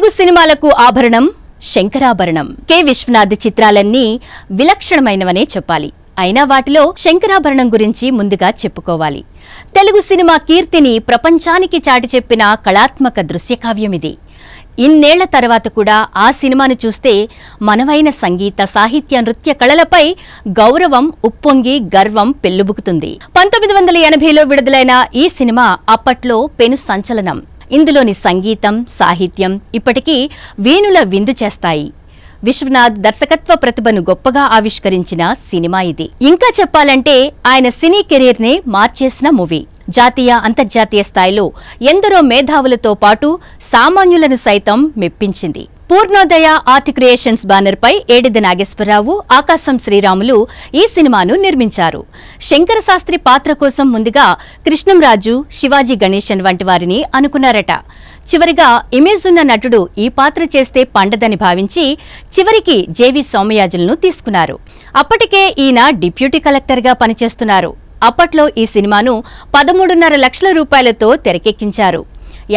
తెలుగు సినిమాలకు ఆభరణం శంకరాభరణం. కె విశ్వనాథ్ చిత్రాలన్నీ విలక్షణమైనవనే చెప్పాలి. అయినా వాటిలో శంకరాభరణం గురించి ముందుగా చెప్పుకోవాలి. తెలుగు సినిమా కీర్తిని ప్రపంచానికి చాటి చెప్పిన కళాత్మక దృశ్యకావ్యమిది. ఇన్నేళ్ల తర్వాత కూడా ఆ సినిమాను చూస్తే మనవైన సంగీత, సాహిత్య, నృత్య కళలపై గౌరవం ఉప్పొంగి గర్వం పెల్లుబుకుతుంది. 1980లో విడుదలైన ఈ సినిమా అప్పట్లో పెను సంచలనం. ఇందులోని సంగీతం, సాహిత్యం ఇప్పటికీ వీణుల విందు చేస్తాయి. విశ్వనాథ్ దర్శకత్వ ప్రతిభను గొప్పగా ఆవిష్కరించిన సినిమా ఇది. ఇంకా చెప్పాలంటే ఆయన సినీ కెరీర్ నే మార్చేసిన మూవీ. జాతీయ, అంతర్జాతీయ స్థాయిలో ఎందరో మేధావులతో పాటు సామాన్యులను సైతం మెప్పించింది. పూర్ణోదయ ఆర్ట్ క్రియేషన్స్ బ్యానర్ పై ఏడిది నాగేశ్వరరావు, ఆకాశం శ్రీరాములు ఈ సినిమాను నిర్మించారు. శంకర శాస్త్రి పాత్ర కోసం ముందుగా కృష్ణంరాజు, శివాజీ గణేశన్ వంటి వారిని అనుకున్నారట. చివరిగా ఇమేజ్ ఉన్న నటుడు ఈ పాత్ర చేస్తే పండదని భావించి చివరికి జేవి సోమయాజులను తీసుకున్నారు. అప్పటికే ఈయన డిప్యూటీ కలెక్టర్గా పనిచేస్తున్నారు. అప్పట్లో ఈ సినిమాను 13.5 లక్షల రూపాయలతో తెరకెక్కించారు.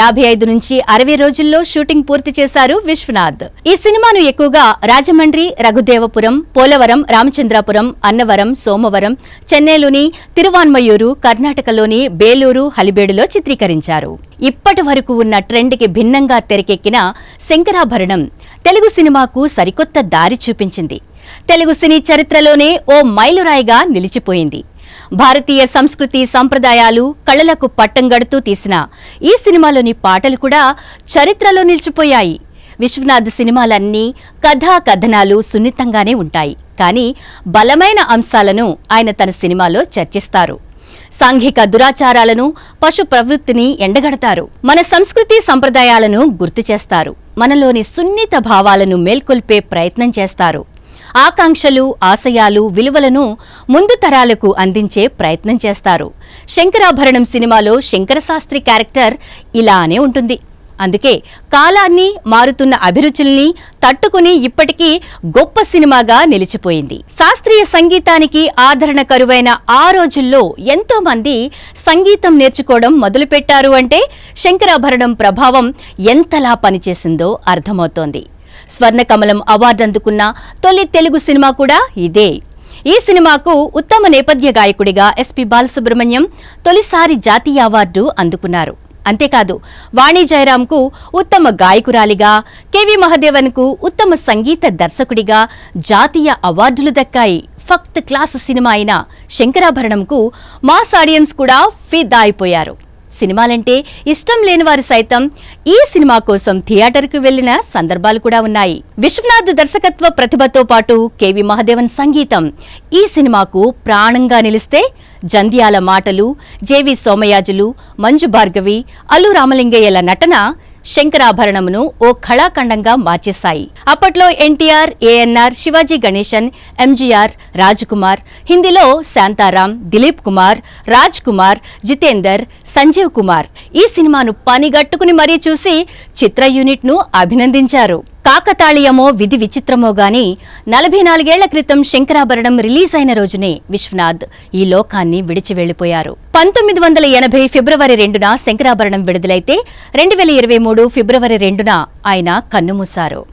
55 నుంచి 60 రోజుల్లో షూటింగ్ పూర్తి చేశారు విశ్వనాథ్. ఈ సినిమాను ఎక్కువగా రాజమండ్రి, రఘుదేవపురం, పోలవరం, రామచంద్రాపురం, అన్నవరం, సోమవరం, చెన్నైలోని తిరువాన్మయూరు, కర్ణాటకలోని బేలూరు, హలిబేడులో చిత్రీకరించారు. ఇప్పటి వరకు ఉన్న ట్రెండ్కి భిన్నంగా తెరకెక్కిన శంకరాభరణం తెలుగు సినిమాకు సరికొత్త దారి చూపించింది. తెలుగు సినీ చరిత్రలోనే ఓ మైలురాయిగా నిలిచిపోయింది. భారతీయ సంస్కృతి, సంప్రదాయాలు, కళలకు పట్టం గడుతూ తీసిన ఈ సినిమాలోని పాటలు కూడా చరిత్రలో నిలిచిపోయాయి. విశ్వనాథ్ సినిమాలన్నీ కథా కథనాలు సున్నితంగానే ఉంటాయి. కానీ బలమైన అంశాలను ఆయన తన సినిమాలో చర్చిస్తారు. సాంఘిక దురాచారాలను, పశు ప్రవృత్తిని ఎండగడతారు. మన సంస్కృతి సంప్రదాయాలను గుర్తు చేస్తారు. మనలోని సున్నిత భావాలను మేల్కొల్పే ప్రయత్నం చేస్తారు. ఆకాంక్షలు, ఆశయాలు, విలువలను ముందు తరాలకు అందించే ప్రయత్నం చేస్తారు. శంకరాభరణం సినిమాలో శంకరశాస్త్రి క్యారెక్టర్ ఇలానే ఉంటుంది. అందుకే కాలాన్ని, మారుతున్న అభిరుచుల్ని తట్టుకుని ఇప్పటికీ గొప్ప సినిమాగా నిలిచిపోయింది. శాస్త్రీయ సంగీతానికి ఆదరణ కరువైన ఆ రోజుల్లో ఎంతో మంది సంగీతం నేర్చుకోవడం మొదలుపెట్టారు అంటే శంకరాభరణం ప్రభావం ఎంతలా పనిచేసిందో అర్థమవుతోంది. స్వర్ణకమలం అవార్డు అందుకున్న తొలి తెలుగు సినిమా కూడా ఇదే. ఈ సినిమాకు ఉత్తమ నేపథ్య గాయకుడిగా ఎస్పి బాలసుబ్రహ్మణ్యం తొలిసారి జాతీయ అవార్డు అందుకున్నారు. అంతేకాదు వాణి జయరాంకు ఉత్తమ గాయకురాలిగా, కెవి మహదేవన్కు ఉత్తమ సంగీత దర్శకుడిగా జాతీయ అవార్డులు దక్కాయి. ఫక్త్ క్లాస్ సినిమా అయిన శంకరాభరణంకు మాస్ ఆడియన్స్ కూడా ఫిదా అయిపోయారు. సినిమాలంటే ఇష్టం లేని వారు సైతం ఈ సినిమా కోసం థియేటర్కు వెళ్లిన సందర్భాలు కూడా ఉన్నాయి. విశ్వనాథ్ దర్శకత్వ ప్రతిభతో పాటు కెవి మహదేవన్ సంగీతం ఈ సినిమాకు ప్రాణంగా నిలిస్తే, జంధ్యాల మాటలు, జేవి సోమయాజులు, మంజు భార్గవి, అల్లు రామలింగయ్యల నటన శంకరాభరణమును ఓ కళాఖండంగా మార్చేశాయి. అప్పట్లో ఎన్టీఆర్, ఏఎన్ఆర్, శివాజీ గణేశన్, ఎంజీఆర్, రాజ్ కుమార్, హిందీలో శాంతారాం, దిలీప్ కుమార్, రాజ్ కుమార్, జితేందర్, సంజీవ్ కుమార్ ఈ సినిమాను పనిగట్టుకుని మరీ చూసి చిత్ర యూనిట్ ను అభినందించారు. కాకతాళీయమో విధి విచిత్రమో గాని 44 ఏళ్ల క్రితం శంకరాభరణం రిలీజ్ అయిన రోజునే విశ్వనాథ్ ఈ లోకాన్ని విడిచి వెళ్లిపోయారు. 1980 ఫిబ్రవరి 2న శంకరాభరణం విడుదలైతే 2023 ఫిబ్రవరి 2న ఆయన కన్నుమూశారు.